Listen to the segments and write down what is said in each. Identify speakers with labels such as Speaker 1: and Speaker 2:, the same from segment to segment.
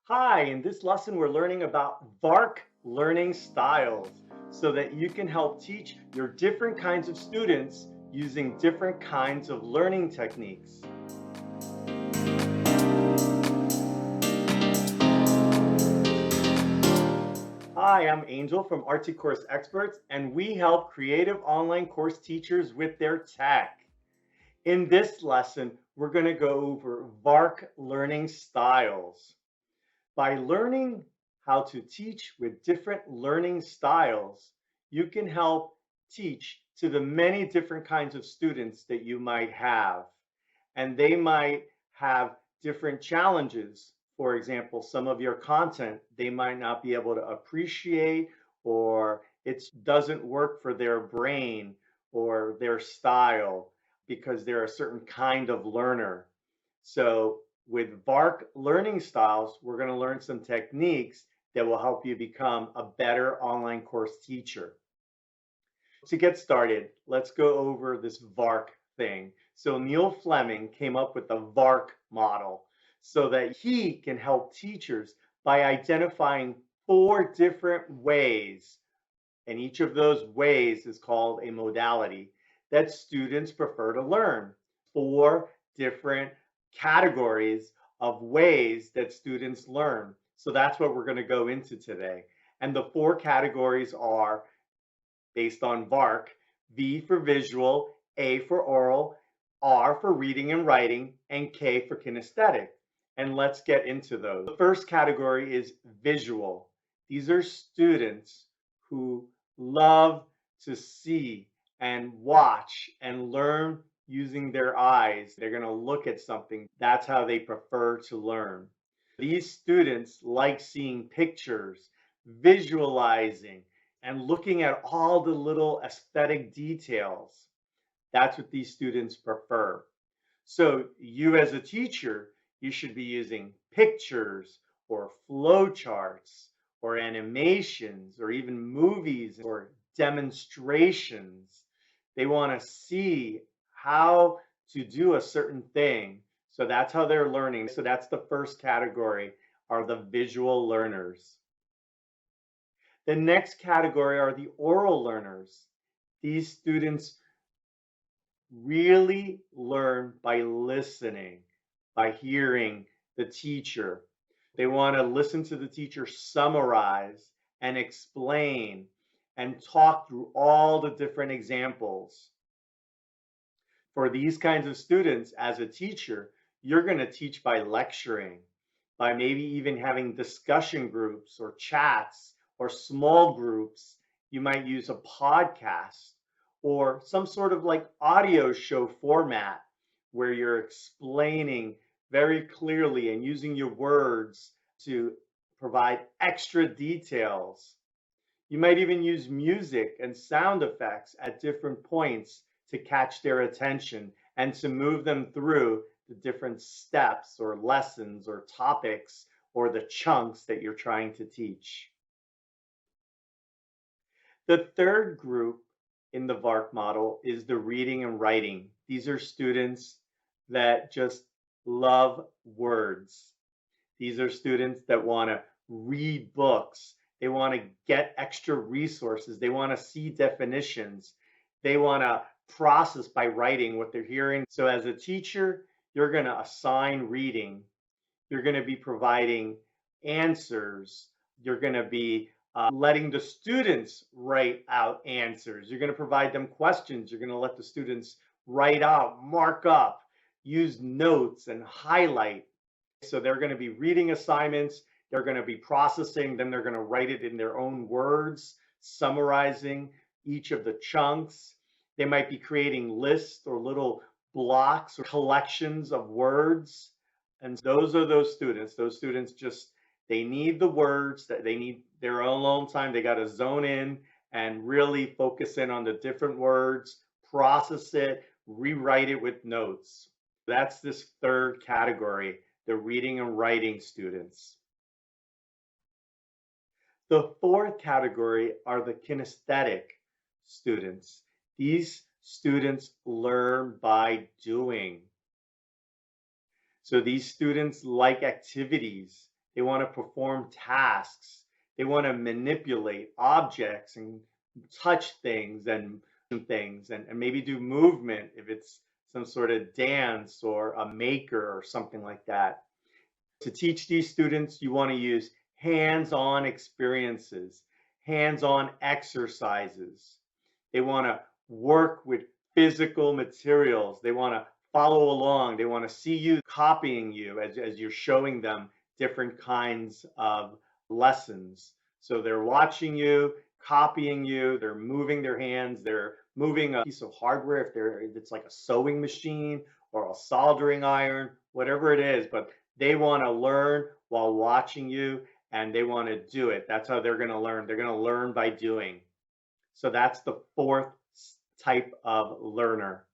Speaker 1: Hi, in this lesson we're learning about VARK learning styles so that you can help teach your different kinds of students using different kinds of learning techniques. Hi, I'm Angel from Art Course Experts, and we help creative online course teachers with their tech. In this lesson, we're going to go over VARK learning styles. By learning how to teach with different learning styles, you can help teach to the many different kinds of students that you might have. And they might have different challenges. For example, some of your content they might not be able to appreciate, or it doesn't work for their brain or their style because they're a certain kind of learner. So with VARK learning styles, we're going to learn some techniques that will help you become a better online course teacher. To get started, let's go over this VARK thing. So Neil Fleming came up with the VARK model so that he can help teachers by identifying 4 different ways, and each of those ways is called a modality, that students prefer to learn. 4 different categories of ways that students learn. So that's what we're going to go into today. And the 4 categories are based on VARK: V for visual, A for oral, R for reading and writing, and K for kinesthetic. And let's get into those. The first category is visual. These are students who love to see and watch and learn using their eyes. They're going to look at something. That's how they prefer to learn. These students like seeing pictures, visualizing, and looking at all the little aesthetic details. That's what these students prefer. So you as a teacher, you should be using pictures or flowcharts or animations or even movies or demonstrations. They want to see how to do a certain thing. So that's how they're learning. So that's the first category, are the visual learners. The next category are the oral learners. These students really learn by listening, by hearing the teacher. They want to listen to the teacher summarize and explain and talk through all the different examples. For these kinds of students, as a teacher, you're going to teach by lecturing, by maybe even having discussion groups or chats or small groups. You might use a podcast or some sort of like audio show format where you're explaining very clearly and using your words to provide extra details. You might even use music and sound effects at different points to catch their attention and to move them through the different steps or lessons or topics or the chunks that you're trying to teach. The third group in the VARK model is the reading and writing. These are students that just love words. These are students that want to read books. They want to get extra resources. They want to see definitions. They want to process by writing what they're hearing. So as a teacher, you're going to assign reading. You're going to be providing answers. You're going to be letting the students write out answers. You're going to provide them questions. You're going to let the students write out, mark up, use notes, and highlight. So they're going to be reading assignments, they're going to be processing, then they're going to write it in their own words, summarizing each of the chunks. They might be creating lists or little blocks or collections of words. And those are those students. Those students just, they need the words, that they need their own alone time. They got to zone in and really focus in on the different words, process it, rewrite it with notes. That's this third category, the reading and writing students. The fourth category are the kinesthetic students. These students learn by doing. So these students like activities. They want to perform tasks. They want to manipulate objects and touch things and maybe do movement if it's some sort of dance or a maker or something like that. To teach these students, you want to use hands-on experiences, hands-on exercises. They want to work with physical materials. They want to follow along. They want to see you copying you as you're showing them different kinds of lessons. So they're watching you, copying you, they're moving their hands, they're moving a piece of hardware if it's like a sewing machine or a soldering iron, whatever it is, but they want to learn while watching you and they want to do it. That's how they're going to learn. They're going to learn by doing. So that's the fourth type of learner.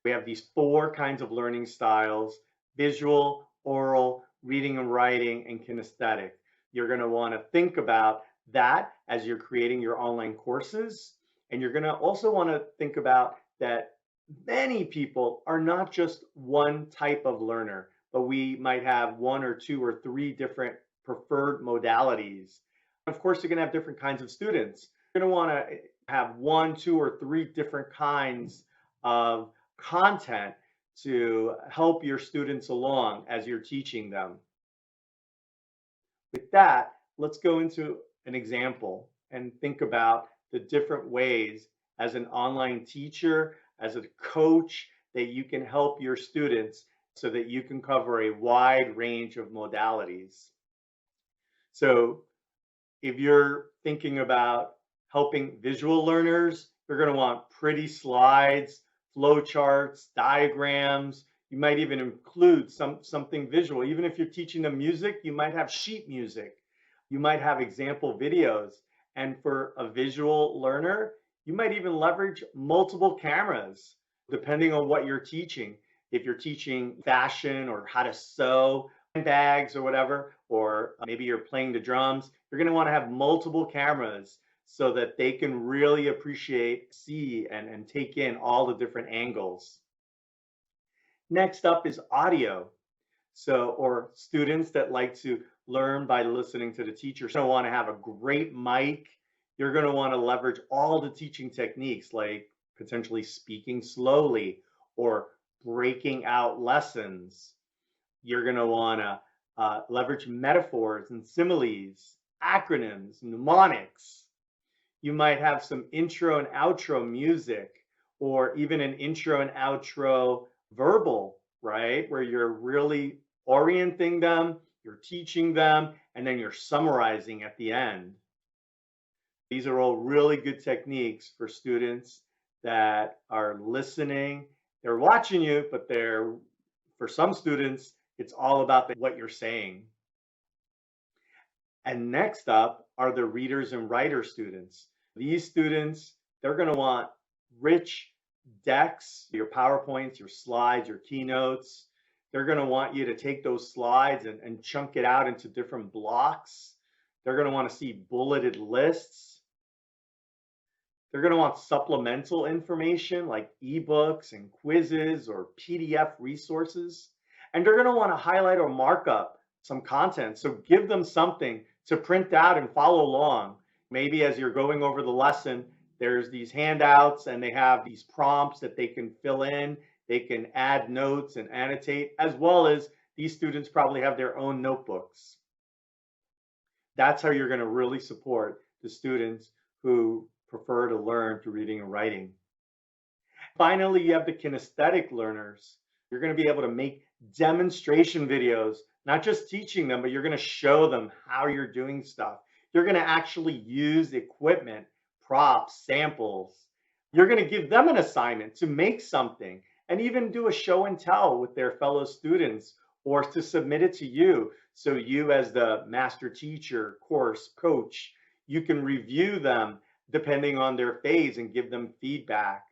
Speaker 1: We have these four kinds of learning styles: visual, oral, reading and writing, and kinesthetic. You're going to want to think about that as you're creating your online courses. And you're going to also want to think about that many people are not just one type of learner, but we might have one or two or three different preferred modalities. Of course, you're going to have different kinds of students. You're going to want to have one, two, or three different kinds of content to help your students along as you're teaching them. With that, let's go into an example and think about the different ways as an online teacher, as a coach, that you can help your students so that you can cover a wide range of modalities. So if you're thinking about helping visual learners, you're going to want pretty slides, flowcharts, diagrams. You might even include something visual. Even if you're teaching them music, you might have sheet music. You might have example videos. And for a visual learner, you might even leverage multiple cameras, depending on what you're teaching. If you're teaching fashion or how to sew bags or whatever, or maybe you're playing the drums, you're going to want to have multiple cameras so that they can really appreciate, see, and take in all the different angles. Next up is audio. Or students that like to learn by listening to the teacher. You're going to want to have a great mic. You're going to want to leverage all the teaching techniques like potentially speaking slowly or breaking out lessons. You're going to want to leverage metaphors and similes, acronyms, mnemonics. You might have some intro and outro music, or even an intro and outro verbal, right? Where you're really orienting them, you're teaching them, and then you're summarizing at the end. These are all really good techniques for students that are listening. They're watching you, but for some students, it's all about what you're saying. And next up are the readers and writer students. These students, they're going to want rich decks, your PowerPoints, your slides, your keynotes. They're going to want you to take those slides and chunk it out into different blocks. They're going to want to see bulleted lists. They're going to want supplemental information like ebooks and quizzes or PDF resources. And they're going to want to highlight or mark up some content. So give them something to print out and follow along. Maybe as you're going over the lesson, there's these handouts and they have these prompts that they can fill in. They can add notes and annotate, as well as these students probably have their own notebooks. That's how you're going to really support the students who prefer to learn through reading and writing. Finally, you have the kinesthetic learners. You're going to be able to make demonstration videos, not just teaching them, but you're going to show them how you're doing stuff. You're going to actually use equipment, props, samples. You're going to give them an assignment to make something and even do a show and tell with their fellow students, or to submit it to you. So you, as the master teacher, course coach, you can review them depending on their phase and give them feedback.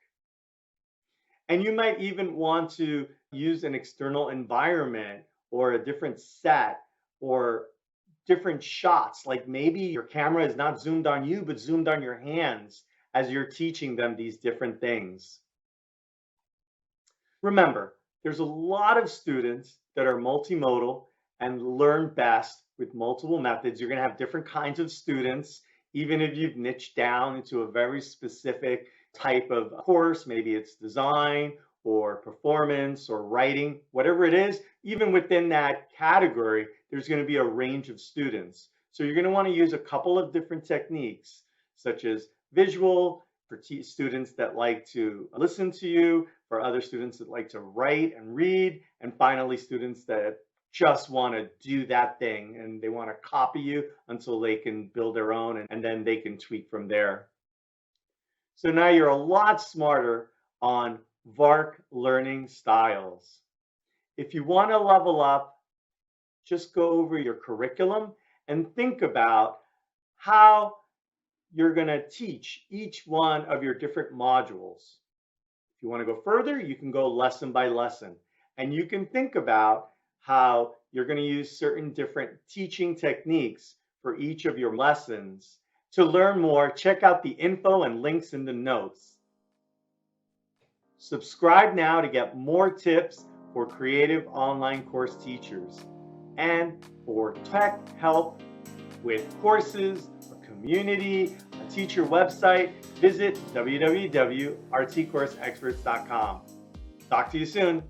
Speaker 1: And you might even want to use an external environment or a different set or different shots. Like maybe your camera is not zoomed on you, but zoomed on your hands as you're teaching them these different things. Remember, there's a lot of students that are multimodal and learn best with multiple methods. You're going to have different kinds of students, even if you've niched down into a very specific type of course. Maybe it's design or performance or writing, whatever it is. Even within that category, there's going to be a range of students. So you're going to want to use a couple of different techniques, such as visual for students that like to listen to you, for other students that like to write and read, and finally students that just want to do that thing and they want to copy you until they can build their own, and then they can tweak from there. So now you're a lot smarter on VARK learning styles. If you want to level up, just go over your curriculum and think about how you're going to teach each one of your different modules. If you want to go further, you can go lesson by lesson, and you can think about how you're going to use certain different teaching techniques for each of your lessons. To learn more, check out the info and links in the notes. Subscribe now to get more tips for creative online course teachers and for tech help with courses, a community, a teacher website. Visit www.rtcourseexperts.com. Talk to you soon.